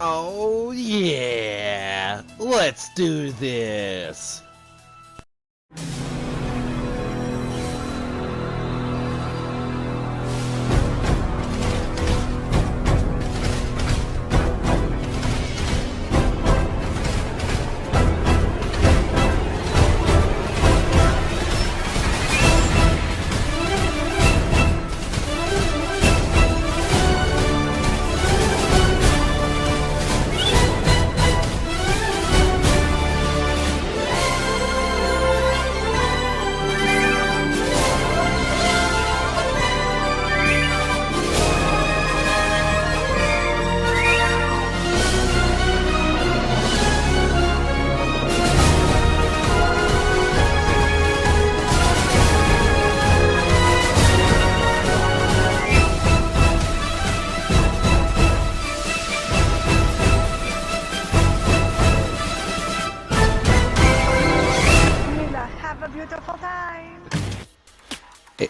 Oh yeah, let's do this. Mila, have a beautiful time.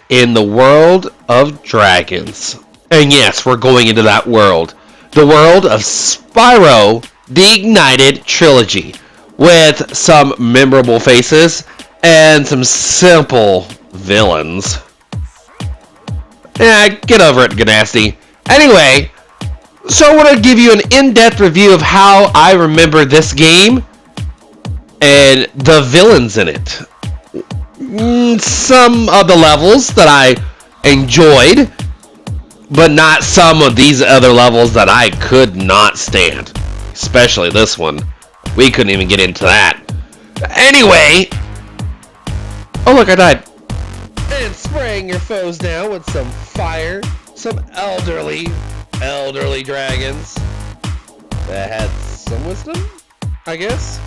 In the world of dragons. And yes, we're going into that world. The world of Spyro the Ignited Trilogy. With some memorable faces and some simple villains. Get over it, Ganasty. Anyway, so I want to give you an in-depth review of how I remember this game and the villains in it. Some of the levels that I enjoyed, but not some of these other levels that I could not stand. Especially this one. We couldn't even get into that. Anyway. Oh look, I died. And spraying your foes down with some fire. Some elderly dragons that had some wisdom, I guess.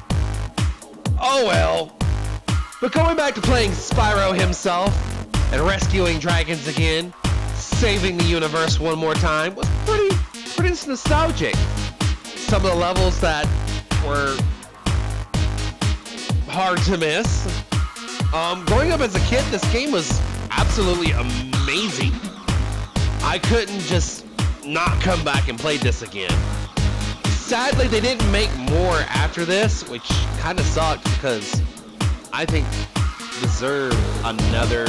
Oh well. But going back to playing Spyro himself and rescuing dragons again, saving the universe one more time, was pretty nostalgic. Some of the levels that were hard to miss. Growing up as a kid, this game was absolutely amazing. I couldn't just not come back and play this again. Sadly, they didn't make more after this, which kind of sucked because I think deserve another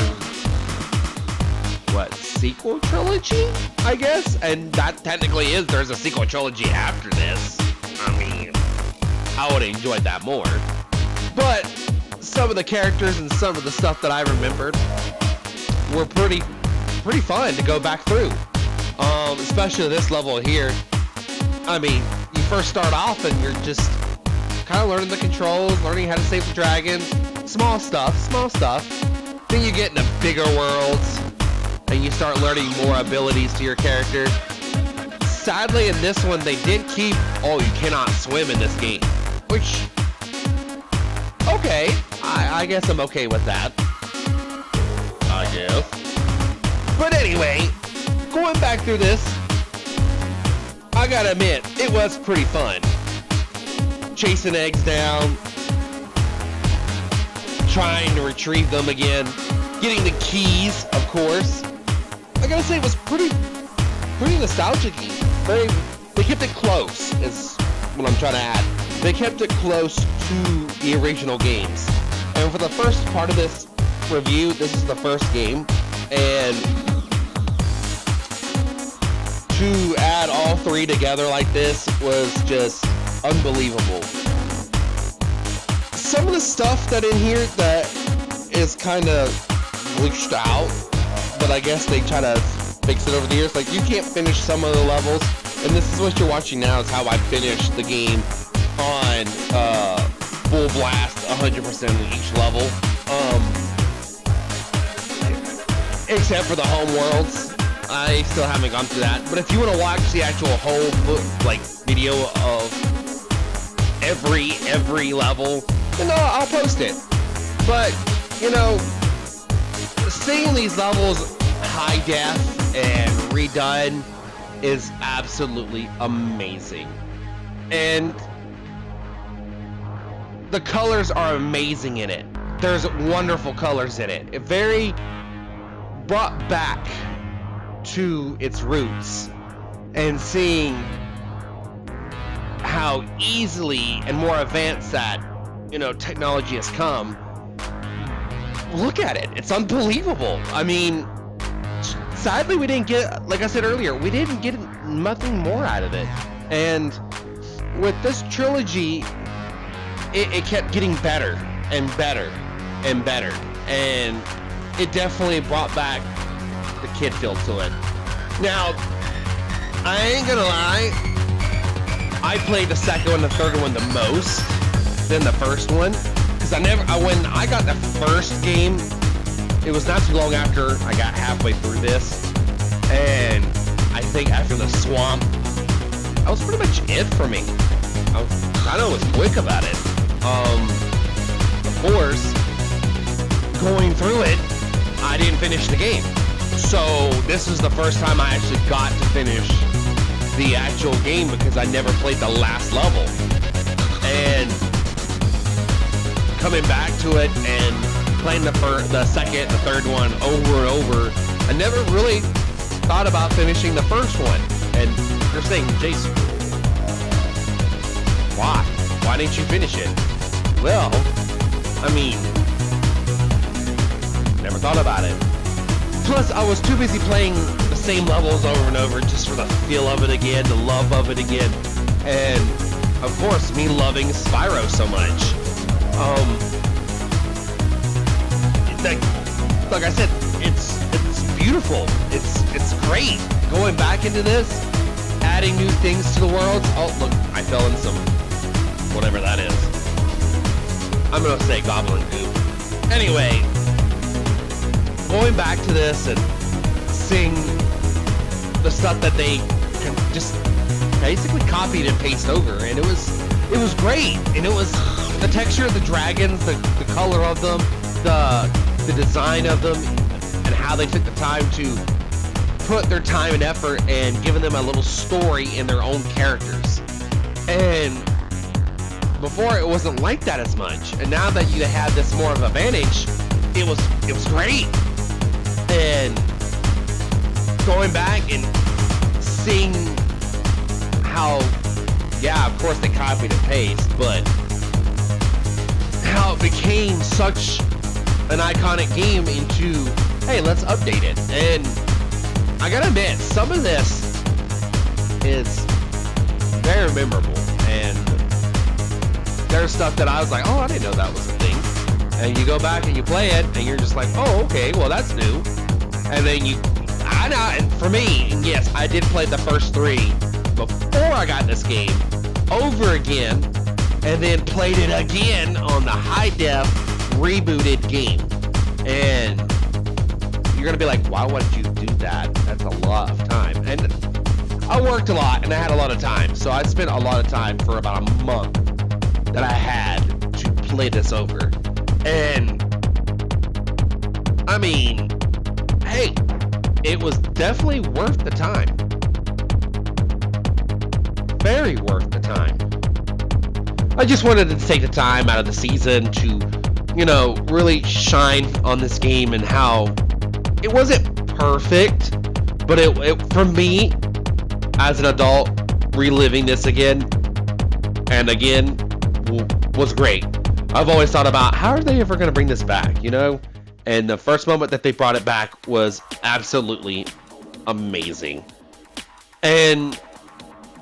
sequel trilogy, I guess? And that technically is, there's a sequel trilogy after this. I mean, I would have enjoyed that more. But some of the characters and some of the stuff that I remembered were pretty fun to go back through. Especially this level here. I mean, you first start off and you're just kind of learning the controls, learning how to save the dragon. Small stuff. Then you get into bigger worlds, and you start learning more abilities to your character. Sadly, in this one, they did keep, you cannot swim in this game. Which, okay, I guess I'm okay with that. I guess. But anyway, going back through this, I gotta admit, it was pretty fun. Chasing eggs down, trying to retrieve them again, getting the keys, of course. I gotta say, it was pretty nostalgic-y. They kept it close, is what I'm trying to add. They kept it close to the original games. And for the first part of this review, this is the first game, and to add all three together like this was just unbelievable. Some of the stuff that in here that is kind of glitched out, but I guess they try to fix it over the years. Like, you can't finish some of the levels, and this is what you're watching now is how I finished the game on full blast, 100% in each level. Except for the home worlds. I still haven't gone through that. But if you want to watch the actual whole video of every level, then I'll post it. But, you know, seeing these levels high def and redone is absolutely amazing. And the colors are amazing in it. There's wonderful colors in it. It very brought back to its roots and seeing how easily and more advanced that, technology has come. Look at it. It's unbelievable. I mean, sadly, we didn't get, like I said earlier, we didn't get nothing more out of it. And with this trilogy, it kept getting better and better and better. And it definitely brought back the kid feel to it. Now, I ain't gonna lie, I played the second one, the third one the most than the first one. Because when I got the first game, it was not too long after I got halfway through this. And I think after the swamp, that was pretty much it for me. I know it was quick about it. Of course, going through it, I didn't finish the game. So this was the first time I actually got to finish the actual game because I never played the last level. And coming back to it and playing the second, the third one over and over, I never really thought about finishing the first one. And you're saying, Jason, why? Why didn't you finish it? Well, I mean, never thought about it. Plus, I was too busy playing the same levels over and over just for the feel of it again, the love of it again, and of course, me loving Spyro so much. Like I said, it's beautiful. It's great. Going back into this, adding new things to the world. Oh, look, I fell in some whatever that is. I'm gonna say goblin goop. Anyway, going back to this and seeing the stuff that they can just basically copied and pasted over, and it was great. And it was the texture of the dragons, the color of them, the design of them, and how they took the time to put their time and effort and giving them a little story in their own characters. And before it wasn't like that as much, and now that you had this more of an advantage, it was great. And going back and seeing how, yeah, of course they copied and pasted, but how it became such an iconic game into, hey, let's update it. And I gotta admit, some of this is very memorable, and there's stuff that I was like, oh, I didn't know that was a thing. And you go back and you play it, and you're just like, oh, okay, well, that's new. And then and for me, yes, I did play the first three before I got this game over again, and then played it again on the high-def rebooted game. And you're gonna be like, why would you do that? That's a lot of time. And I worked a lot, and I had a lot of time, so I spent a lot of time for about a month that I had to play this over. And I mean, hey, it was definitely worth the time. Very worth the time. I just wanted to take the time out of the season to, really shine on this game and how it wasn't perfect, but it for me, as an adult, reliving this again and again was great. I've always thought about, how are they ever going to bring this back, And the first moment that they brought it back was absolutely amazing. And,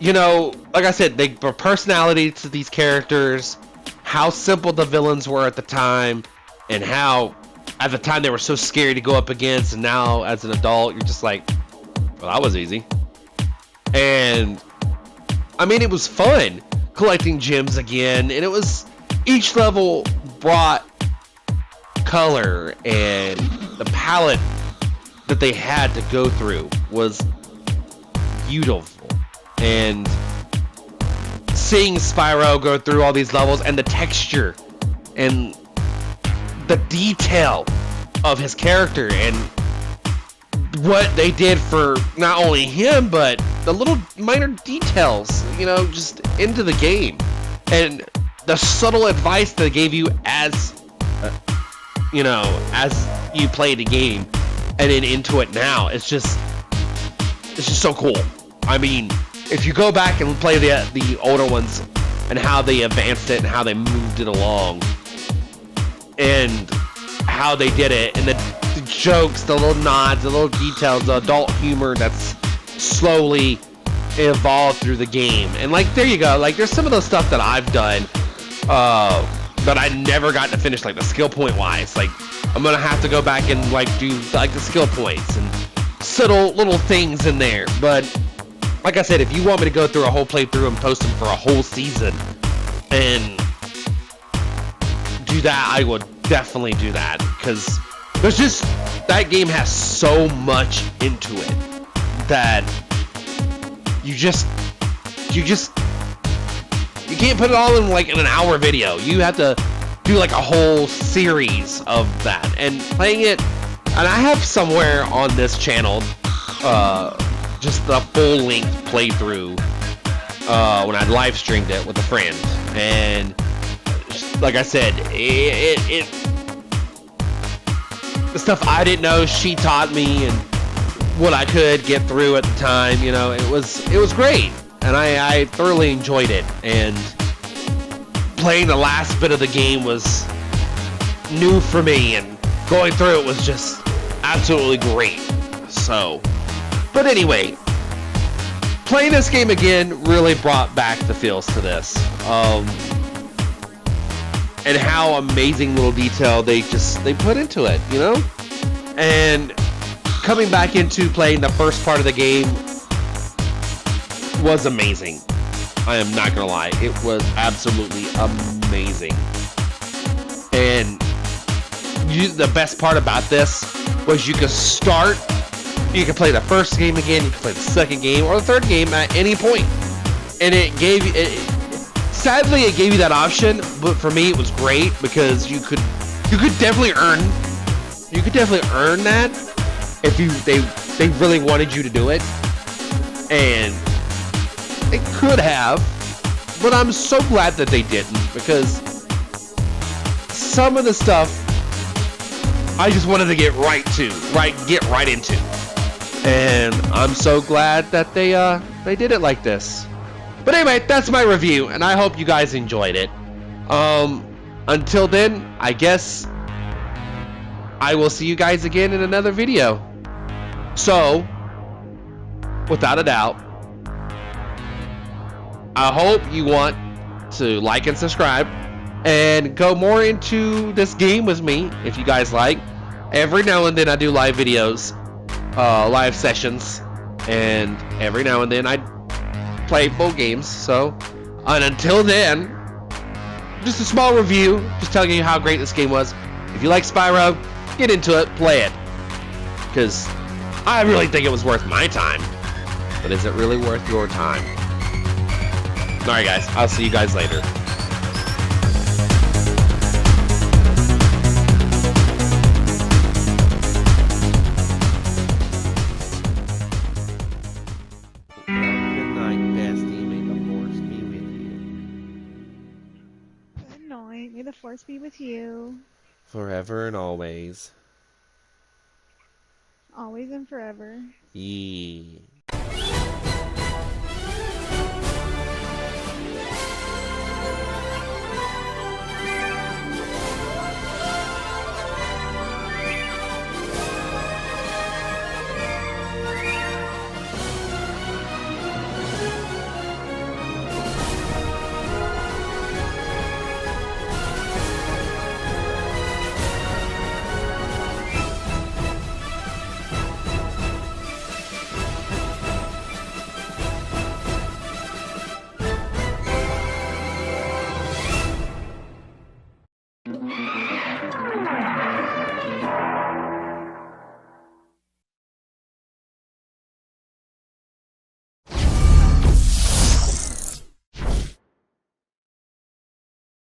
like I said, they brought personality to these characters, how simple the villains were at the time, and how, at the time, they were so scary to go up against, and now, as an adult, you're just like, well, that was easy. And, I mean, it was fun collecting gems again, and each level brought color, and the palette that they had to go through was beautiful. And seeing Spyro go through all these levels, and the texture and the detail of his character, and what they did for not only him, but the little minor details, just into the game, and the subtle advice they gave you as you play the game, and then into it now. It's just so cool. I mean, if you go back and play the older ones and how they advanced it and how they moved it along and how they did it and the jokes, the little nods, the little details, the adult humor that's slowly evolved through the game. And like, there you go. Like, there's some of those stuff that I've done that I never got to finish, like the skill point wise. Like, I'm gonna have to go back and like do like the skill points and subtle little things in there. But like I said, if you want me to go through a whole playthrough and post them for a whole season and do that, I would definitely do that, because there's just, that game has so much into it that you can't put it all in like in an hour video. You have to do like a whole series of that. And playing it, and I have somewhere on this channel just the full length playthrough when I live streamed it with a friend. And like I said, the stuff I didn't know, she taught me, and what I could get through at the time, you know, it was great, and I thoroughly enjoyed it. And playing the last bit of the game was new for me, and going through it was just absolutely great. So, but anyway, playing this game again really brought back the feels to this, and how amazing little detail they put into it, you know. And coming back into playing the first part of the game was amazing. I am not gonna lie, it was absolutely amazing. And the best part about this was you could play the first game again, you could play the second game or the third game at any point, and it gave you sadly it gave you that option. But for me it was great, because you could definitely earn that if they really wanted you to do it, and it could have, but I'm so glad that they didn't, because some of the stuff I just wanted to get right into, and I'm so glad that they did it like this. But anyway, that's my review, and I hope you guys enjoyed it. Until then, I guess I will see you guys again in another video. So, without a doubt, I hope you want to like and subscribe and go more into this game with me if you guys like. Every now and then I do live videos, live sessions, and every now and then I play full games. So, and until then, just a small review, just telling you how great this game was. If you like Spyro, get into it, play it, because I really think it was worth my time. But is it really worth your time? Alright guys, I'll see you guys later. Good night, bestie. May the force be with you. Good night. May the force be with you. Forever and always. Always and forever. Yee.